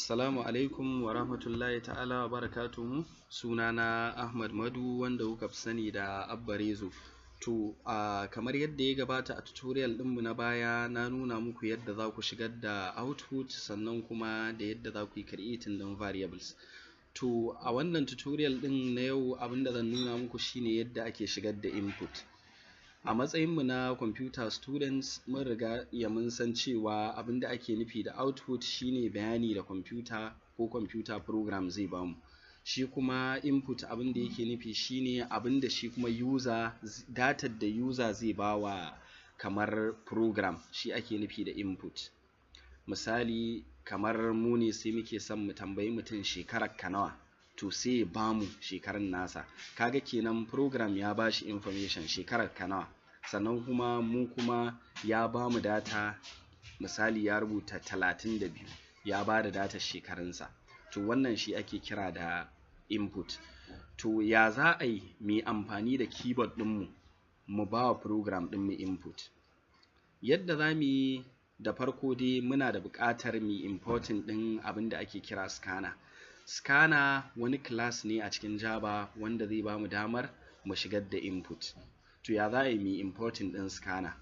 Assalamu alaikum wa rahmatullahi ta'ala wa barakatuhu. Sunana Ahmad Madu wanda kuka fi sani da Abba Rezo. To, kamar yadda ya gabata a tutorial ɗinmu na baya na nuna muku yadda za ku shigar da output sannan kuma da yadda za ku yi creating ɗin variables. To, a wannan tutorial ɗin na yau abinda zan nuna muku shine yadda ake shigar da input. A matsayinmu na computer students mun riga mun san cewa abinda ake nufi da output shine bayani da computer ko computer program zai bamu. Shi kuma input abinda yake nufi shine abinda shi kuma data da user zai bawa kamar program, shi ake nufi da input. Misali kamar mu ne sai muke son mu tambayi mutum shekarar ka nawa, to sai ya bamu shekarun nasa, kaga kenan program ya bashi information shekarar ka nawa, sannan kuma mu kuma ya bamu data, misali ya rubuta 32 ya bada data shekarunsa. To wannan shi ake kira da input. To ya za a yi mu amfani da keyboard ɗinmu mu bawa program ɗin mu input? Yadda za mu yi, da farko dai muna da buƙatar mu importing ɗin abinda ake kira scanner. Scanner wani class ne a cikin Java wanda zai bamu damar mu shigar da input. To ya za a yi mu importing ɗin scanner?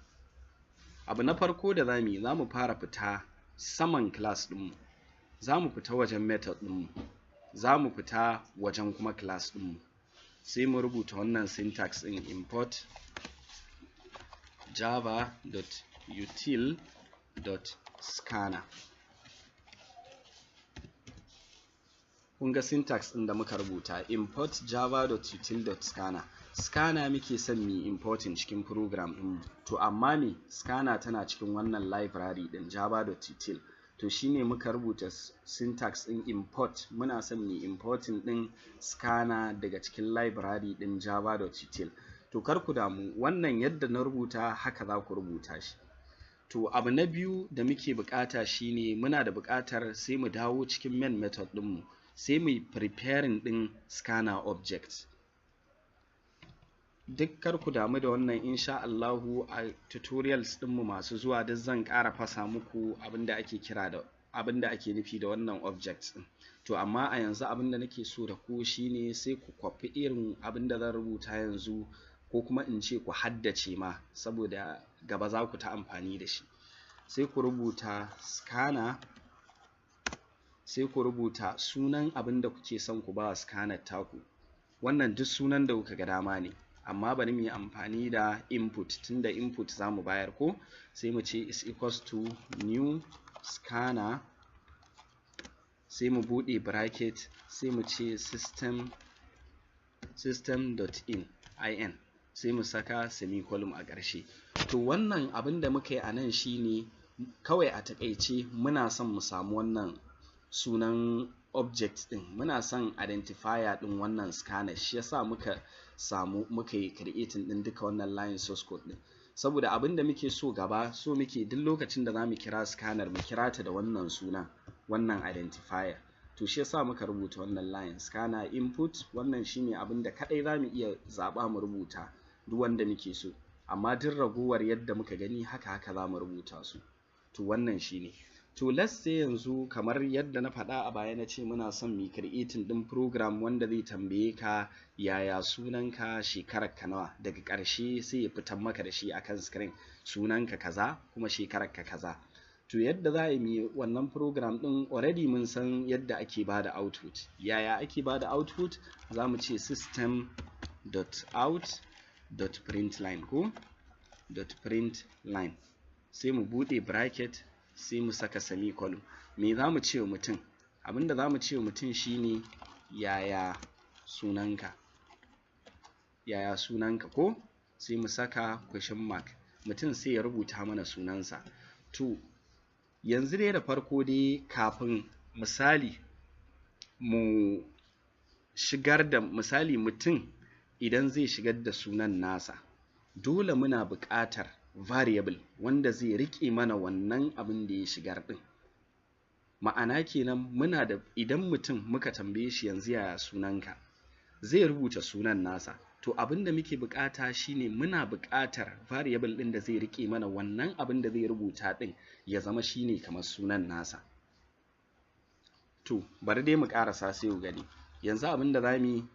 Abu na farko da za mu fara fita saman class ɗinmu, za mu fita wajen method ɗinmu, za mu fita wajen kuma class ɗinmu, sai mu rubuta wannan syntax ɗin import java.util.scanner. kun ga syntax ɗin da muka rubuta, import java.util.scanner. Scanner muke son mu importing cikin program ɗinmu, to amma me, scanner tana cikin wannan library ɗin java.util. to shine muka rubuta syntax ɗin import, muna son mu importing ɗin scanner daga cikin library ɗin java.util. to kar ku damu, wannan yadda na rubuta haka za ku rubuta shi. To abu na biyu da muke buƙata shine muna da buƙatar sai mu dawo cikin main method ɗinmu, sai mu preparing ɗin scanner object. Duk kar ku damu da wannan, insha Allahu a tutorials ɗinmu masu zuwa duk zan ƙara fasa muku abinda ake nufi da wannan objects ɗin. To amma a yanzu abinda nake so da ku shine sai ku kwafi irin abinda zan rubuta yanzu, ko kuma in ce ku haddace ma, saboda gaba za ku ta amfani da shi. Sai ku rubuta scanner, sai ku rubuta sunan abinda kuke son ku ba scanner taku. Wannan duk sunan da kuka ga dama ne, amma bari mu yi amfani da input, tunda input za mu bayar ko, sai mu ce is equals to new scanner, sai mu buɗe bracket, sai mu ce system.in, sai mu saka semicolon a ƙarshe. To wannan abin da muka yi a nan shine kawai a taƙaice muna son mu samu wannan sunan object ɗin, muna son identifier ɗin wannan scanner, shi yasa muka yi creating ɗin duka wannan line source code ɗin. Saboda abin da muke so gaba, so muke duk lokacin da za mu kira scanner mu kira ta da wannan suna, wannan identifier. To shi yasa muka rubuta wannan line scanner input. Wannan shine abin da kaɗai za mu iya zaɓa mu rubuta duk wanda muke so, amma duk ragowar yadda muka gani haka za mu rubuta su. To wannan shine. To let's say yanzu kamar yadda na faɗa a baya, na ce muna son mu creating ɗin program wanda zai tambaye ka yaya sunanka, shekarar ka nawa, daga ƙarshe sai ya fitar maka da shi akan screen, sunanka kaza kuma shekarar ka kaza. To yadda za a yi wannan program ɗin, already mun san yadda ake bada output. Yaya ake bada output? Za mu ce system.out.println ko .println, sai mu buɗe bracket, sai mu saka semicolon. Me za mu ce wa mutum? Abinda za mu ce wa mutum shine yaya sunanka ko, sai mu saka question mark, mutum sai ya rubuta mana sunansa. To yanzu dai da farko dai, kafin misali mu shigar da, misali mutum idan zai shigar da sunan nasa, dole muna buƙatar variable wanda zai riƙe mana wannan abin da ya shigar ɗin. Ma'ana kenan idan mutum muka tambaye shi yanzu yaya sunanka, zai rubuta sunan nasa. To abin da muke buƙata shine muna buƙatar variable ɗin da zai riƙe mana wannan abin da zai rubuta ɗin ya zama shine kamar sunan nasa. to bari dai mu karasa sai ku gani. Yanzu abinda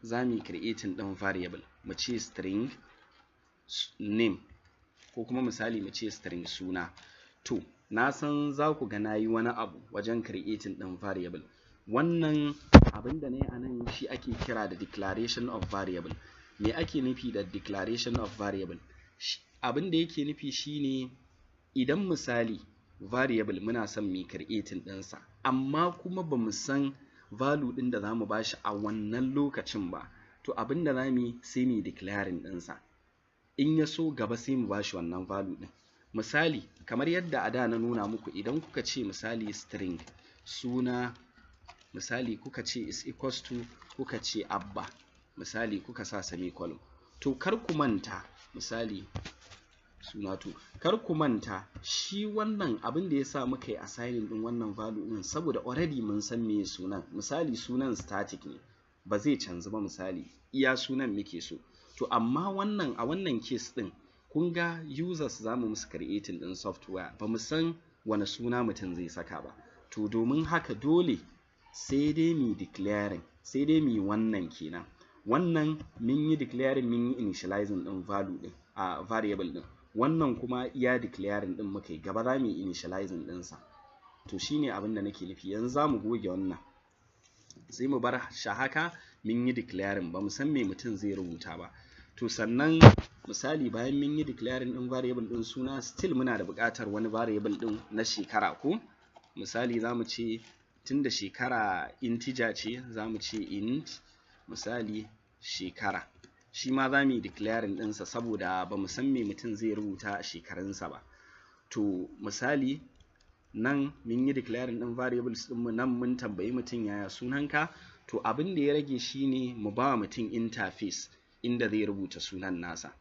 zamu creating din variable, mu ce string name ko kuma misali mu ce string suna. To na san za ku ga nayi wani abu wajen creating din variable. Wannan abinda nayi anan shi ake kira da declaration of variable. Me ake nufi da declaration of variable? Abinda yake nufi shine idan misali variable muna son mu creating ɗinsa amma kuma bamu san value ɗin da zamu bashi a wannan lokacin ba, to abinda zamu yi sai mu declaring ɗinsa, in ya so gaba sai mu bashi wannan value ɗin. Misali kamar yadda a da na nuna muku, idan kuka ce misali string suna, misali kuka ce is equals to, kuka ce abba, misali kuka sa semicolon, to kar ku manta misali suna, to kar ku manta shi wannan abin da yasa muka yi assigning din wannan value din saboda already mun san meye sunan. Misali sunan static ne, ba zai canzu ba, misali iya sunan muke so. To amma wannan a wannan case din kun ga users zamu musu creating din software, ba mu san wani suna mutum zai saka ba, to domin haka dole sai dai mu declaring, sai dai mu wannan kenan. Wannan mun yi declaring, mun yi initializing din value din a variable din, wannan kuma iya declaring din muka yi, gaba za mu yi initializing ɗinsa. To shine abin da nake nufi. Yanzu za mu goge wannan sai mu bar shi haka, mun yi declaring, ba mu san me mutum zai rubuta ba. To sannan misali bayan mun yi declaring din variable din suna, still muna da buƙatar wani variable din na shekara ko misali za mu ce tunda shekara integer ce, za mu ce int misali shekara, shi ma za mu yi declaring ɗinsa saboda ba mu san me mutum zai rubuta a shekarunsa ba. To misali nan mun yi declaring ɗin variables ɗinmu, nan mun tambayi mutum yaya sunanka, to abin da ya rage shine mu ba mutum interface inda zai rubuta sunan nasa.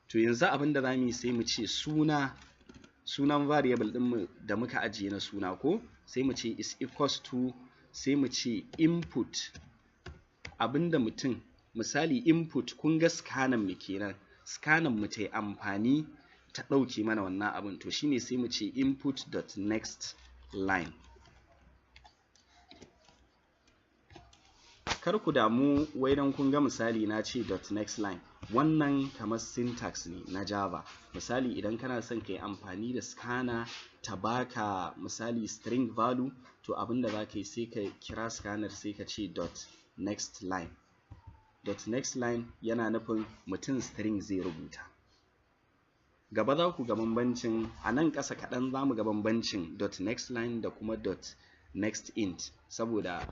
To yanzu abin da za mu yi sai mu ce sunan variable ɗinmu da muka ajiye na suna ko, sai mu ce is equals to, sai mu ce input, abinda mutum misali input, kun ga scanner mu kenan, scanner mu ta yi amfani ta ɗauke mana wannan abin, to shine sai mu ce input.next line. Kar ku damu wai dan kun ga misali na ce .next line, wannan kamar syntax ne na Java. Misali idan kana son ka yi amfani da scanner ta baka misali string value, to abinda za ka yi sai ka kira scanner sai ka ce .next line. .next line yana nufin mutum string zai rubuta. Gaba za ku ga bambancin, a nan ƙasa kaɗan za mu ga bambancin .next line da kuma .next int, saboda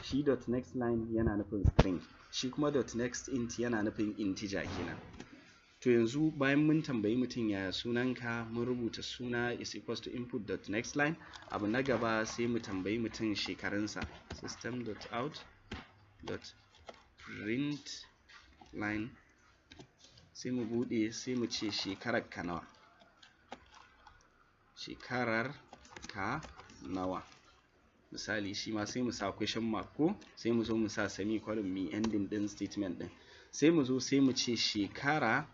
shi .next line yana nufin string, shi kuma .next int yana nufin integer kenan. To yanzu bayan mun tambayi mutum yaya sunanka, mun rubuta suna is equals to input.next line, abu na gaba sai mu tambayi mutum shekarunsa, system.out.println, sai mu bude sai mu ce shekarar ka nawa, shekarar ka nawa, misali shi ma sai mu sa question mark ko, sai mu zo mu sa semicolon mi ending din statement din, sai mu zo sai mu ce shekara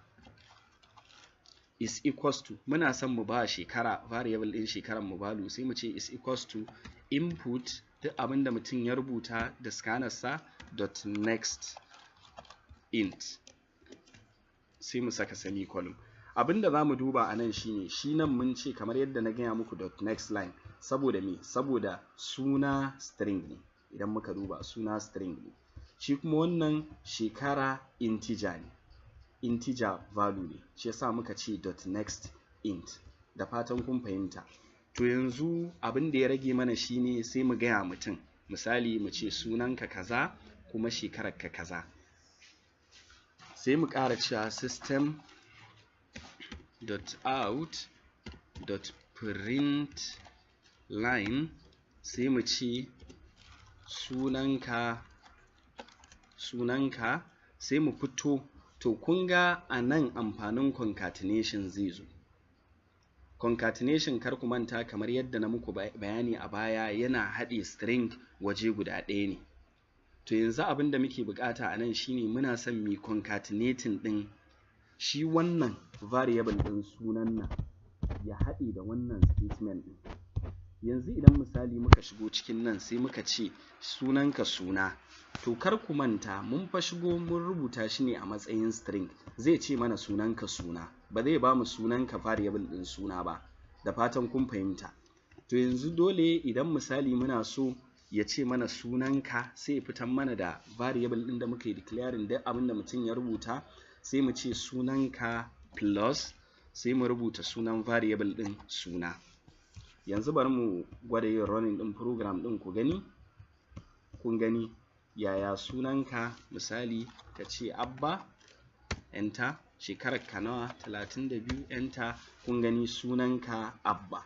is equals to, muna son mu ba shekara variable din shekarar mu value, sai mu ce is equals to input, duk abinda mutum ya rubuta da scanner sa .next int, sai mu saka semicolon. Abinda zamu duba anan shine, shi nan mun ce kamar yadda na gaya muku .next line, saboda me, saboda suna string ne, idan muka duba suna string ne, shi kuma wannan shekara integer ne, integer value ne, shi yasa muka ce .next int. Da fatan kun fahimta. To yanzu abin da ya rage mana shine sai mu gaya mutum, misali mu ce sunanka kaza kuma shekararka kaza, sai mu ƙara cewa system.out.println, sai mu ce sunanka, sai mu fito. To kun ga a nan amfanin concatenation zai zo. Concatenation kar ku manta, kamar yadda na muku bayani a baya, yana haɗe string waje guda ɗaya ne. To yanzu abin da muke bukata a nan shine muna son mu concatenating ɗin shi wannan variable ɗin sunan nan ya haɗe da wannan statement ɗin, yanzu idan misali muka shigo cikin nan sai muka ce sunanka suna, to kar ku manta mun fa shigo mun rubuta shi ne a matsayin string, zai ce mana sunanka suna, ba zai ba mu sunanka variable ɗin suna ba. Da fatan kun fahimta. To yanzu dole idan misali muna so ya ce mana sunanka, sai ya fitar mana da variable ɗin da muka yi declaring duk abin da mutum ya rubuta, sai mu ce sunanka plus, sai mu rubuta sunan variable ɗin suna. Yanzu bari mu gwada yin running ɗin program ɗin ku gani. Kun gani yaya sunanka, misali ka ce Abba, enter, shekararka nawa, 32, enter. Kun gani sunanka Abba.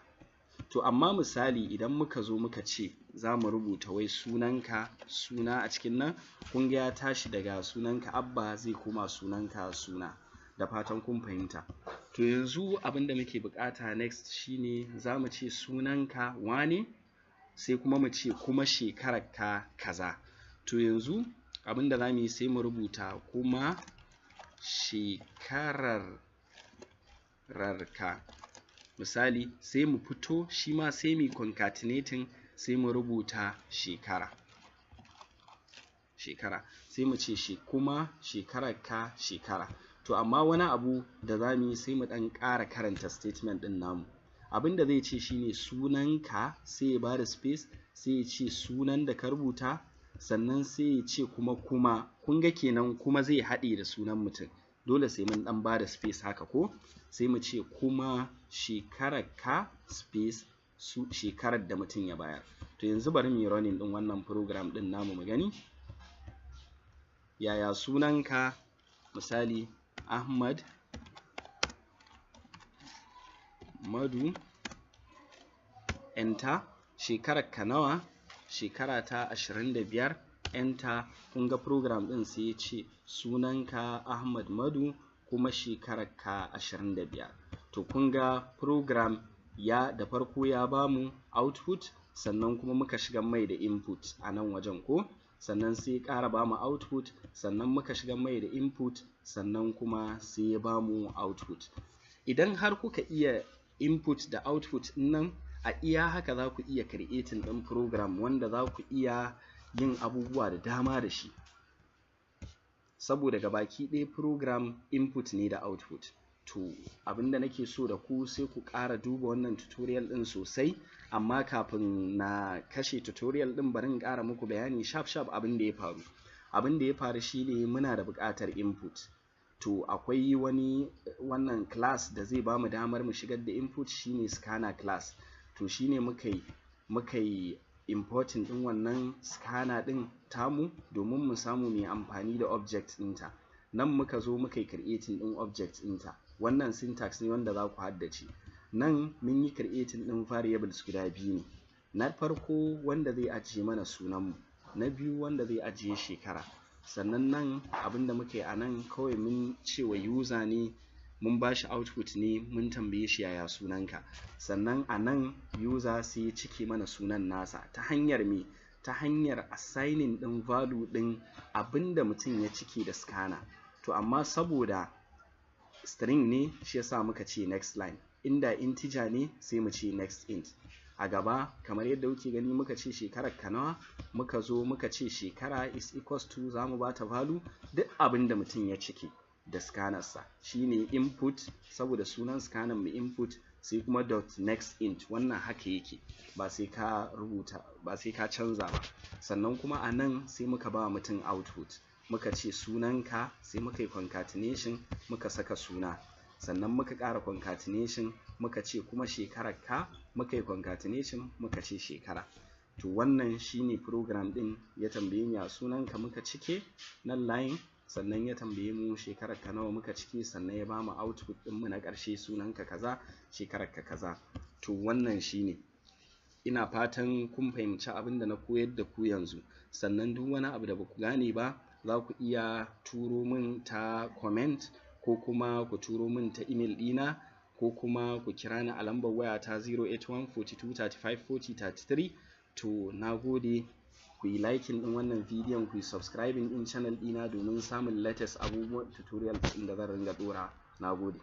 To amma misali idan muka zo muka ce za mu rubuta wai sunanka suna a cikin nan, kun ga ya tashi daga sunanka Abba zai koma sunanka suna. Da fatan kun fahimta. To yanzu abin da muke bukata next shine za mu ce sunanka wane, sai kuma mu ce kuma shekararka kaza. To yanzu abin da za mu yi sai mu rubuta kuma shekararka, misali sai mu fito shi ma sai mu concatenating, sai mu rubuta shekara, sai mu ce kuma shekararka shekara. To amma wani abu da za mu yi sai mu ɗan ƙara karanta statement ɗin namu. Abin da zai ce shine sunanka, sai ya bada space, sai ya ce sunan da ka rubuta, sannan sai ya ce kuma kun ga kenan kuma zai haɗe da sunan mutum, dole sai mun ɗan bada space haka ko, sai mu ce kuma shekararka space shekarar da mutum ya bayar. To yanzu bari mu yi running ɗin wannan program ɗin namu mu gani yaya sunanka, misali Ahmad Madu, enter, shekararka nawa, shekara ta 25, enter. Kun ga program ɗin sai ya ce sunanka Ahmad Madu kuma shekararka 25. To kun ga program da farko ya bamu output, sannan kuma muka shiga mai da input a nan wajen ko, sannan sai ya ƙara bamu output, sannan muka shiga mai da input, sannan kuma sai ya bamu output. Idan har kuka iya input da output nan, a iya haka za ku iya creating ɗin program wanda za ku iya yin abubuwa da dama da shi, saboda gabaki ɗaya program input ne da output. To abinda nake so da ku sai ku ƙara duba wannan tutorial ɗin sosai, amma kafin na kashe tutorial ɗin bari in ƙara muku bayani sharp abin da ya faru. Abin da ya faru shine muna da buƙatar input. To akwai wannan class da zai bamu damar mu shigar da input, shine scanner class. To shine muka yi importing ɗin wannan scanner ɗin tamu domin mu samu mai amfani da object ɗinta. Nan muka zo muka yi creating ɗin object ɗinta. Wannan syntax ne wanda za ku haddace. Nan mun yi creating ɗin variables guda biyu ne. Na farko wanda zai ajiye mana sunanmu, na biyu wanda zai ajiye shekara. Sannan nan abinda muka yi a nan kawai mun ce wa user ne, mun ba shi output ne, mun tambaye shi yaya sunanka. Sannan a nan user sai ya cike mana sunan nasa ta hanyar me? Ta hanyar assigning ɗin value ɗin abinda mutum ya cike da scanner. To amma saboda string ne shi yasa muka ce next line, inda integer ne sai mu ce next int. A gaba kamar yadda kuke gani muka ce shekararka nawa, muka zo muka ce shekara is equals to, za mu bata value duk abinda mutum ya cike da scanner sa, shine input, saboda sunan scanner mu input, sai kuma dot next int. Wannan haka yake, ba sai ka rubuta, ba sai ka canza ba. Sannan kuma a nan sai muka ba mutum output, muka ce sunanka, sai muka yi concatenation muka saka suna, sannan muka ƙara concatenation muka ce kuma shekararka, muka yi concatenation muka ce shekara. To wannan shine program ɗin. Ya tambaye ni a sunanka muka cike nan line, sannan ya tambaye mu shekararka nawa muka cike, sannan ya bamu output ɗinmu na ƙarshe sunanka kaza shekararka kaza. To wannan shine, ina fatan kun fahimci abin da na koyar da ku yanzu. Sannan duk wani abu da ba ku gane ba za ku iya turo min ta comment, ko kuma ku turo min ta email ɗina, ko kuma ku kira ni a lambar waya ta 081 42 35 40 33. To na gode, ku yi liking ɗin wannan bidiyon, ku yi subscribing ɗin channel ɗina domin samun latest abubuwan tutorial ɗin da zan ringa ɗora. Na gode.